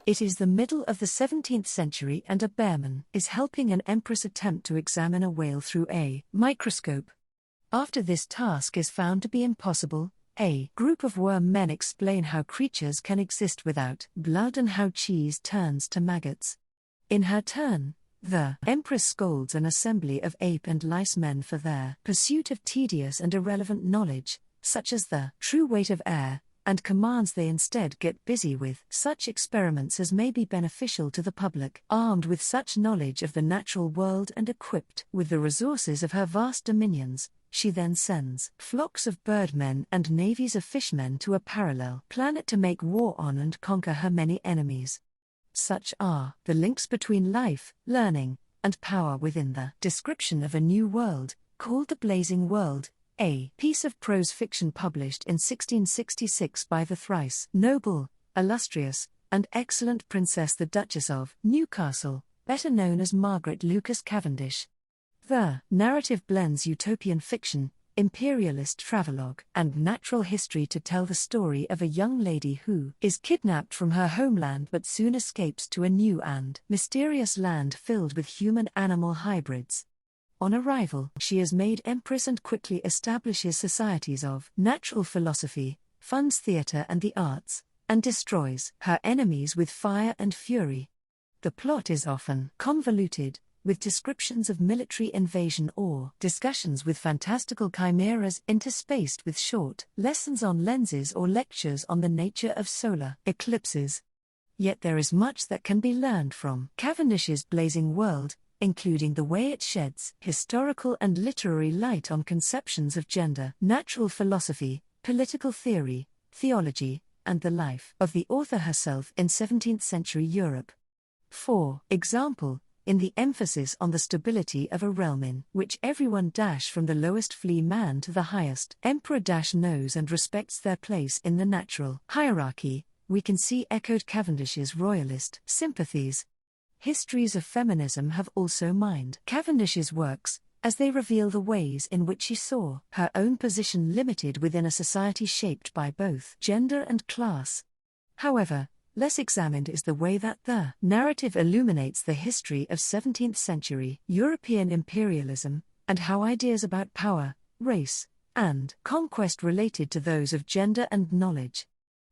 It is the middle of the 17th century and a bearman is helping an empress attempt to examine a whale through a microscope. After this task is found to be impossible, a group of worm men explain how creatures can exist without blood and how cheese turns to maggots. In her turn, the empress scolds an assembly of ape and lice men for their pursuit of tedious and irrelevant knowledge, such as the true weight of air, and commands they instead get busy with such experiments as may be beneficial to the public. Armed with such knowledge of the natural world and equipped with the resources of her vast dominions, she then sends flocks of birdmen and navies of fishmen to a parallel planet to make war on and conquer her many enemies. Such are the links between life, learning, and power within the description of a new world, called the Blazing World, a piece of prose fiction published in 1666 by the thrice noble, illustrious, and excellent Princess the Duchess of Newcastle, better known as Margaret Lucas Cavendish. The narrative blends utopian fiction, imperialist travelogue, and natural history to tell the story of a young lady who is kidnapped from her homeland but soon escapes to a new and mysterious land filled with human-animal hybrids. On arrival, she is made empress and quickly establishes societies of natural philosophy, funds theatre and the arts, and destroys her enemies with fire and fury. The plot is often convoluted, with descriptions of military invasion or discussions with fantastical chimeras interspaced with short lessons on lenses or lectures on the nature of solar eclipses. Yet there is much that can be learned from Cavendish's Blazing World, including the way it sheds historical and literary light on conceptions of gender, natural philosophy, political theory, theology, and the life of the author herself in 17th-century Europe. For example, in the emphasis on the stability of a realm in which everyone from the lowest flea man to the highest emperor knows and respects their place in the natural hierarchy, we can see echoed Cavendish's royalist sympathies. Histories of feminism have also mined Cavendish's works, as they reveal the ways in which she saw her own position limited within a society shaped by both gender and class. However, less examined is the way that the narrative illuminates the history of 17th-century European imperialism, and how ideas about power, race, and conquest related to those of gender and knowledge.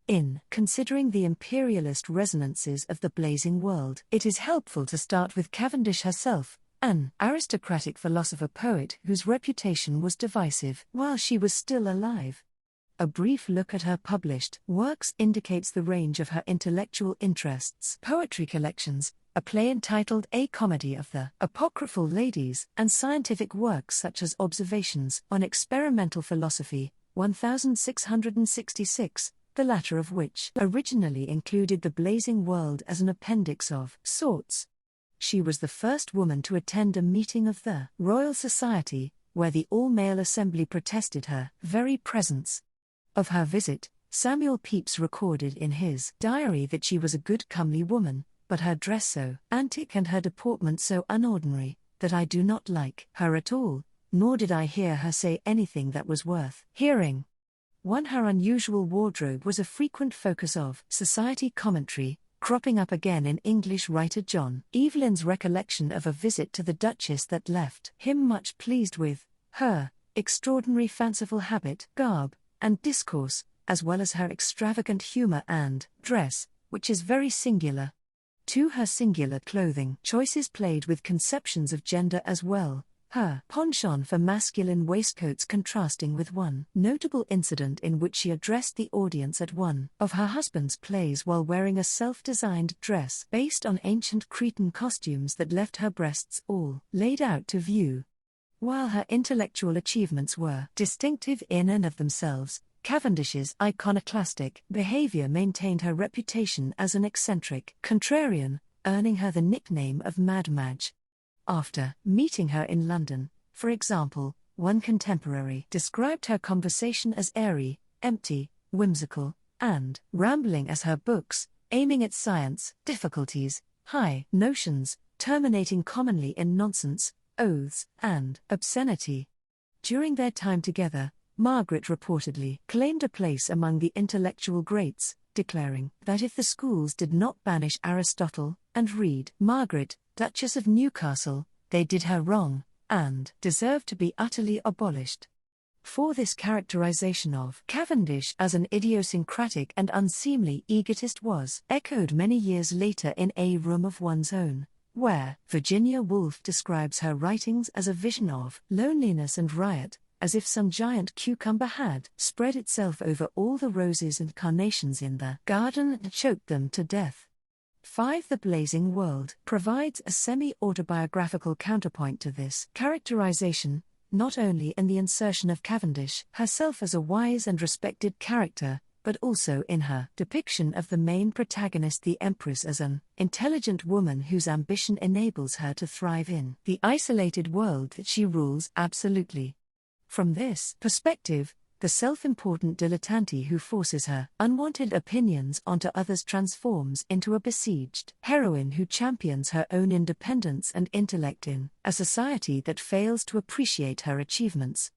In considering the imperialist resonances of the Blazing World, it is helpful to start with Cavendish herself, an aristocratic philosopher-poet whose reputation was divisive while she was still alive. A brief look at her published works indicates the range of her intellectual interests: poetry collections, a play entitled A Comedy of the Apocryphal Ladies, and scientific works such as Observations on Experimental Philosophy, 1666, the latter of which originally included the Blazing World as an appendix of sorts. She was the first woman to attend a meeting of the Royal Society, where the all-male assembly protested her very presence. Of her visit, Samuel Pepys recorded in his diary that she was a good comely woman, but her dress so antique and her deportment so unordinary, that I do not like her at all, nor did I hear her say anything that was worth hearing. Her unusual wardrobe was a frequent focus of society commentary, cropping up again in English writer John Evelyn's recollection of a visit to the Duchess that left him much pleased with her extraordinary fanciful habit, garb, and discourse, as well as her extravagant humor and dress, which is very singular. To her singular clothing choices played with conceptions of gender as well, her penchant for masculine waistcoats contrasting with one notable incident in which she addressed the audience at one of her husband's plays while wearing a self-designed dress based on ancient Cretan costumes that left her breasts all laid out to view. While her intellectual achievements were distinctive in and of themselves, Cavendish's iconoclastic behavior maintained her reputation as an eccentric contrarian, earning her the nickname of Mad Madge. After meeting her in London, for example, one contemporary described her conversation as airy, empty, whimsical, and rambling as her books, aiming at science, difficulties, high notions, terminating commonly in nonsense, oaths, and obscenity. During their time together, Margaret reportedly claimed a place among the intellectual greats, declaring that if the schools did not banish Aristotle and read Margaret, Duchess of Newcastle, they did her wrong, and deserved to be utterly abolished. For this characterization of Cavendish as an idiosyncratic and unseemly egotist was echoed many years later in A Room of One's Own, where Virginia Woolf describes her writings as a vision of loneliness and riot, as if some giant cucumber had spread itself over all the roses and carnations in the garden and choked them to death. 5. The Blazing World provides a semi-autobiographical counterpoint to this characterization, not only in the insertion of Cavendish herself as a wise and respected character, but also in her depiction of the main protagonist, the Empress, as an intelligent woman whose ambition enables her to thrive in the isolated world that she rules absolutely. From this perspective, the self-important dilettante who forces her unwanted opinions onto others transforms into a besieged heroine who champions her own independence and intellect in a society that fails to appreciate her achievements.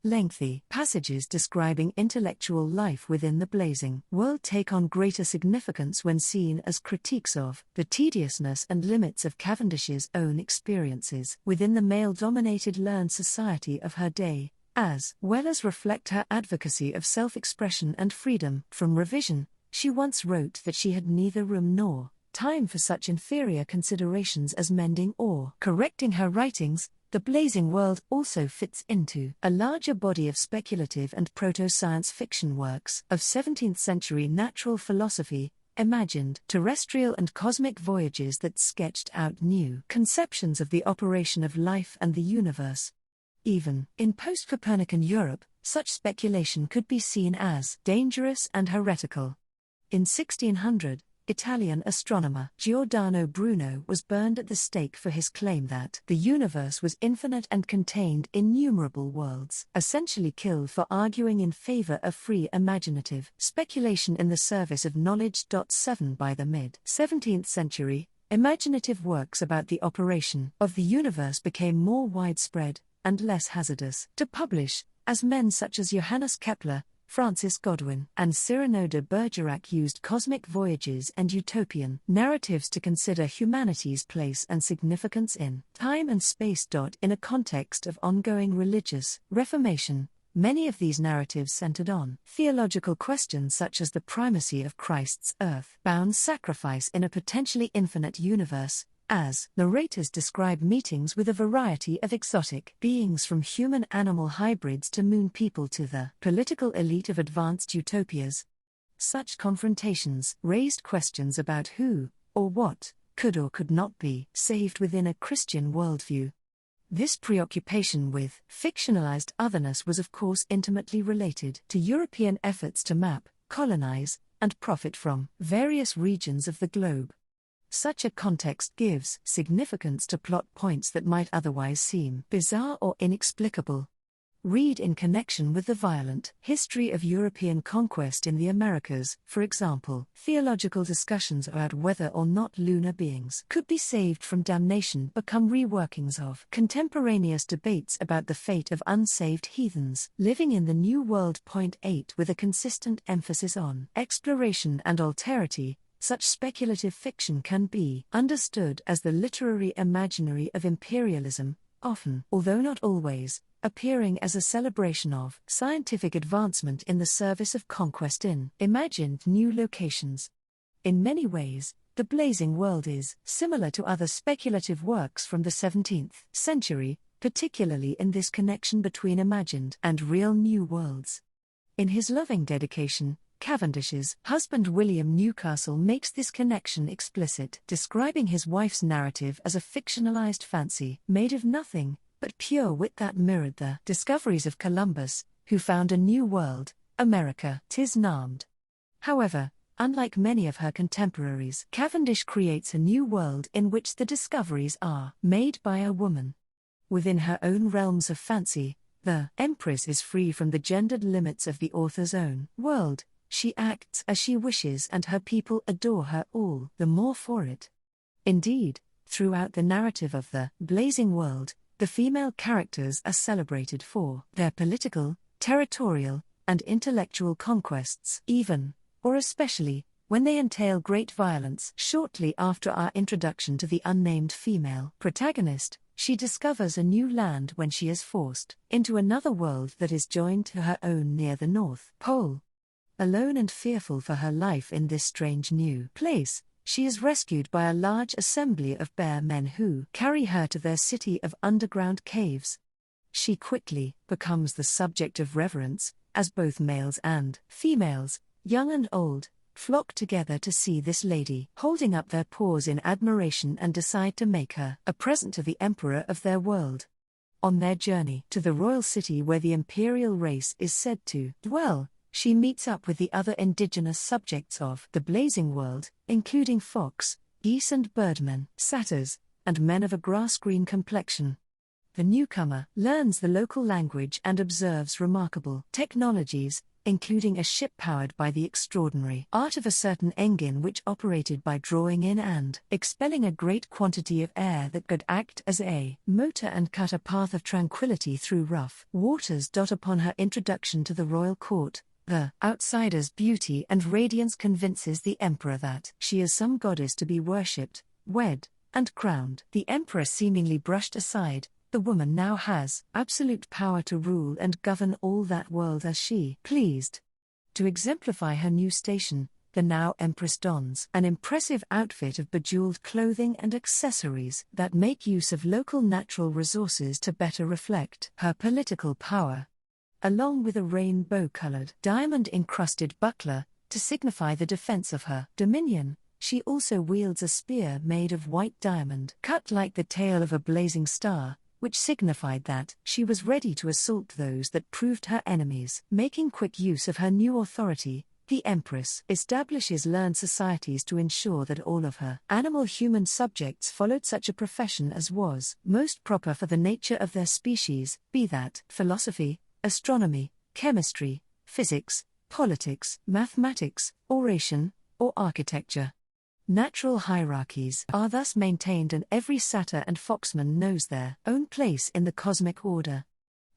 Lengthy passages describing intellectual life within the Blazing World take on greater significance when seen as critiques of the tediousness and limits of Cavendish's own experiences within the male-dominated learned society of her day, as well as reflect her advocacy of self-expression and freedom from revision. She once wrote that she had neither room nor time for such inferior considerations as mending or correcting her writings. The Blazing World also fits into a larger body of speculative and proto-science fiction works of 17th-century natural philosophy, imagined terrestrial and cosmic voyages that sketched out new conceptions of the operation of life and the universe. Even in post-Copernican Europe, such speculation could be seen as dangerous and heretical. In 1600, Italian astronomer Giordano Bruno was burned at the stake for his claim that the universe was infinite and contained innumerable worlds, essentially killed for arguing in favor of free imaginative speculation in the service of knowledge. 7 By the mid-17th century, imaginative works about the operation of the universe became more widespread and less hazardous to publish, as men such as Johannes Kepler, Francis Godwin, and Cyrano de Bergerac used cosmic voyages and utopian narratives to consider humanity's place and significance in time and space. In a context of ongoing religious reformation, many of these narratives centered on theological questions such as the primacy of Christ's earth-bound sacrifice in a potentially infinite universe, as narrators describe meetings with a variety of exotic beings, from human-animal hybrids to moon people to the political elite of advanced utopias. Such confrontations raised questions about who, or what, could or could not be saved within a Christian worldview. This preoccupation with fictionalized otherness was of course intimately related to European efforts to map, colonize, and profit from various regions of the globe. Such a context gives significance to plot points that might otherwise seem bizarre or inexplicable. Read in connection with the violent history of European conquest in the Americas, for example, theological discussions about whether or not lunar beings could be saved from damnation become reworkings of contemporaneous debates about the fate of unsaved heathens living in the New World. 8 With a consistent emphasis on exploration and alterity, such speculative fiction can be understood as the literary imaginary of imperialism, often, although not always, appearing as a celebration of scientific advancement in the service of conquest in imagined new locations. In many ways, The Blazing World is similar to other speculative works from the 17th century, particularly in this connection between imagined and real new worlds. In his loving dedication, Cavendish's husband William Newcastle makes this connection explicit, describing his wife's narrative as a fictionalized fancy made of nothing but pure wit that mirrored the discoveries of Columbus, who found a new world, America, 'tis named. However, unlike many of her contemporaries, Cavendish creates a new world in which the discoveries are made by a woman. Within her own realms of fancy, the Empress is free from the gendered limits of the author's own world. She acts as she wishes and her people adore her all the more for it. Indeed, throughout the narrative of The Blazing World, the female characters are celebrated for their political, territorial, and intellectual conquests, even, or especially, when they entail great violence. Shortly after our introduction to the unnamed female protagonist, she discovers a new land when she is forced into another world that is joined to her own near the North Pole. Alone and fearful for her life in this strange new place, she is rescued by a large assembly of bear men who carry her to their city of underground caves. She quickly becomes the subject of reverence, as both males and females, young and old, flock together to see this lady, holding up their paws in admiration, and decide to make her a present to the emperor of their world. On their journey to the royal city where the imperial race is said to dwell, she meets up with the other indigenous subjects of the blazing world, including fox, geese and birdmen, satyrs, and men of a grass-green complexion. The newcomer learns the local language and observes remarkable technologies, including a ship powered by the extraordinary art of a certain engine which operated by drawing in and expelling a great quantity of air that could act as a motor and cut a path of tranquility through rough waters. Upon her introduction to the royal court, the outsider's beauty and radiance convinces the emperor that she is some goddess to be worshipped, wed, and crowned. The emperor seemingly brushed aside. The woman now has absolute power to rule and govern all that world as she pleased. To exemplify her new station, the now empress dons an impressive outfit of bejeweled clothing and accessories that make use of local natural resources to better reflect her political power. Along with a rainbow-colored, diamond-encrusted buckler, to signify the defense of her dominion, she also wields a spear made of white diamond, cut like the tail of a blazing star, which signified that she was ready to assault those that proved her enemies. Making quick use of her new authority, the Empress establishes learned societies to ensure that all of her animal-human subjects followed such a profession as was most proper for the nature of their species, be that philosophy, astronomy, chemistry, physics, politics, mathematics, oration, or architecture. Natural hierarchies are thus maintained, and every satyr and foxman knows their own place in the cosmic order.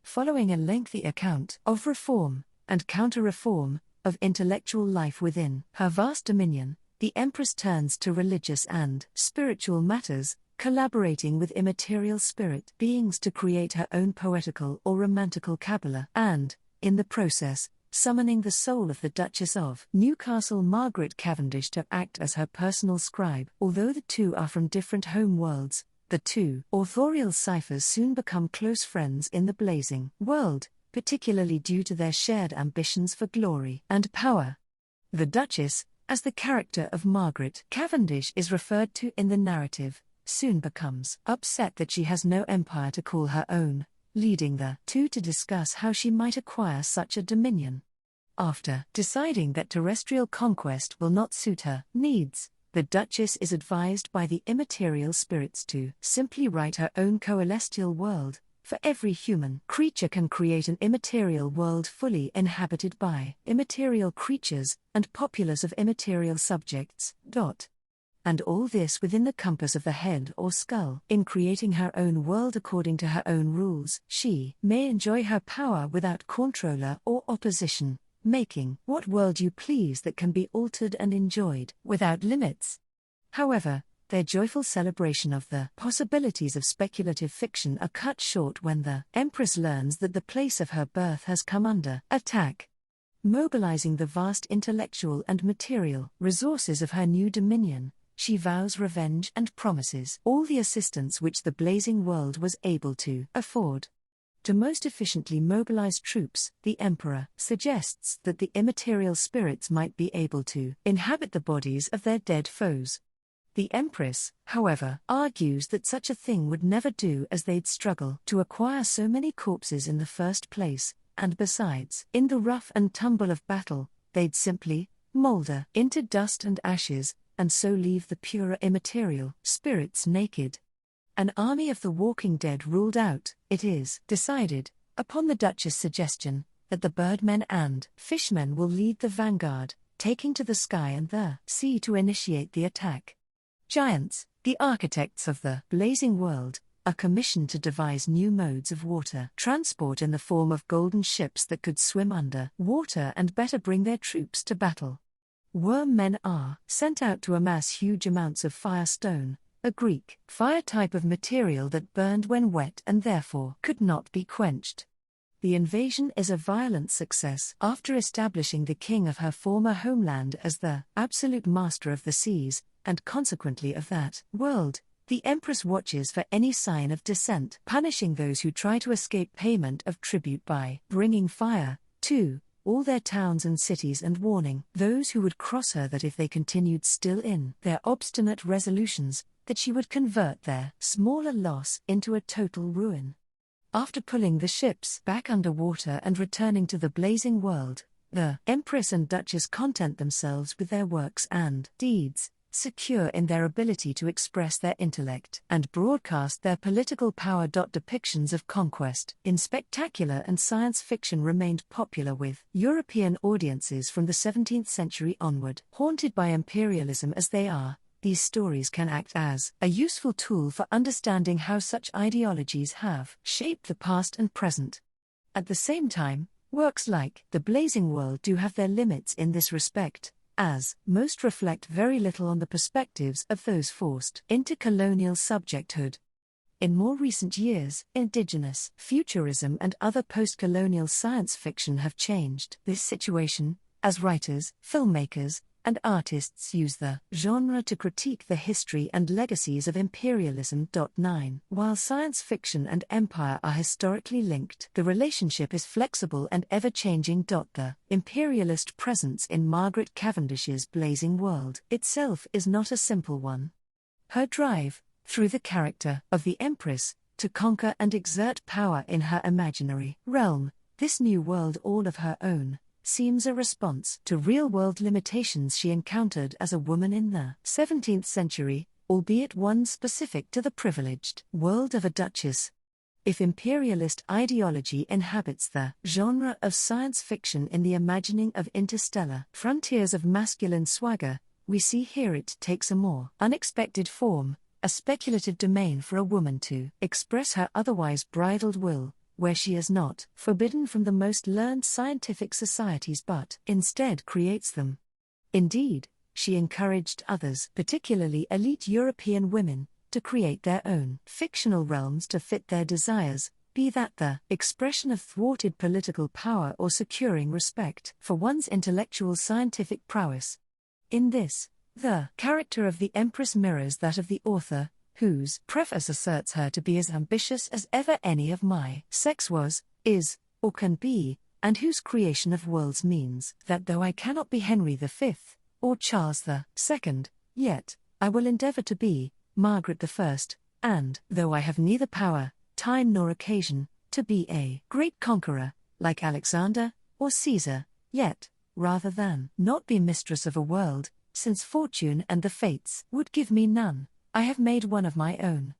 Following a lengthy account of reform and counter-reform of intellectual life within her vast dominion, the Empress turns to religious and spiritual matters, collaborating with immaterial spirit beings to create her own poetical or romantical Kabbalah, and, in the process, summoning the soul of the Duchess of Newcastle Margaret Cavendish to act as her personal scribe. Although the two are from different home worlds, the two authorial ciphers soon become close friends in the blazing world, particularly due to their shared ambitions for glory and power. The Duchess, as the character of Margaret Cavendish is referred to in the narrative, soon becomes upset that she has no empire to call her own, leading the two to discuss how she might acquire such a dominion. After deciding that terrestrial conquest will not suit her needs, the Duchess is advised by the immaterial spirits to simply write her own coelestial world, for every human creature can create an immaterial world fully inhabited by immaterial creatures and populace of immaterial subjects. And all this within the compass of the head or skull. In creating her own world according to her own rules, she may enjoy her power without controller or opposition, making what world you please that can be altered and enjoyed without limits. However, their joyful celebration of the possibilities of speculative fiction are cut short when the Empress learns that the place of her birth has come under attack. Mobilizing the vast intellectual and material resources of her new dominion, she vows revenge and promises all the assistance which the blazing world was able to afford. To most efficiently mobilize troops, the Emperor suggests that the immaterial spirits might be able to inhabit the bodies of their dead foes. The Empress, however, argues that such a thing would never do, as they'd struggle to acquire so many corpses in the first place, and besides, in the rough and tumble of battle, they'd simply molder into dust and ashes, and so leave the purer immaterial spirits naked. An army of the walking dead ruled out, it is decided, upon the Duchess' suggestion, that the birdmen and fishmen will lead the vanguard, taking to the sky and the sea to initiate the attack. Giants, the architects of the blazing world, are commissioned to devise new modes of water transport in the form of golden ships that could swim under water and better bring their troops to battle. Worm men are sent out to amass huge amounts of firestone, a Greek fire type of material that burned when wet and therefore could not be quenched. The invasion is a violent success. After establishing the king of her former homeland as the absolute master of the seas, and consequently of that world, the Empress watches for any sign of dissent, punishing those who try to escape payment of tribute by bringing fire to all their towns and cities, and warning those who would cross her that if they continued still in their obstinate resolutions, that she would convert their smaller loss into a total ruin. After pulling the ships back underwater and returning to the blazing world, the Empress and Duchess content themselves with their works and deeds, secure in their ability to express their intellect and broadcast their political power. Depictions of conquest in spectacular and science fiction remained popular with European audiences from the 17th century onward. Haunted by imperialism as they are, these stories can act as a useful tool for understanding how such ideologies have shaped the past and present. At the same time, works like The Blazing World do have their limits in this respect, as most reflect very little on the perspectives of those forced into colonial subjecthood. In more recent years, indigenous, futurism and other post-colonial science fiction have changed this situation, as writers, filmmakers, and artists use the genre to critique the history and legacies of imperialism. 9. While science fiction and empire are historically linked, the relationship is flexible and ever-changing. The imperialist presence in Margaret Cavendish's Blazing World itself is not a simple one. Her drive, through the character of the Empress, to conquer and exert power in her imaginary realm, this new world all of her own, seems a response to real-world limitations she encountered as a woman in the 17th century, albeit one specific to the privileged world of a duchess. If imperialist ideology inhabits the genre of science fiction in the imagining of interstellar frontiers of masculine swagger, we see here it takes a more unexpected form, a speculative domain for a woman to express her otherwise bridled will, where she is not forbidden from the most learned scientific societies but instead creates them. Indeed, she encouraged others, particularly elite European women, to create their own fictional realms to fit their desires, be that the expression of thwarted political power or securing respect for one's intellectual scientific prowess. In this, the character of the Empress mirrors that of the author, whose preface asserts her to be as ambitious as ever any of my sex was, is, or can be, and whose creation of worlds means that though I cannot be Henry V, or Charles II, yet I will endeavour to be Margaret I, and, though I have neither power, time nor occasion, to be a great conqueror, like Alexander, or Caesar, yet, rather than not be mistress of a world, since fortune and the fates would give me none, I have made one of my own.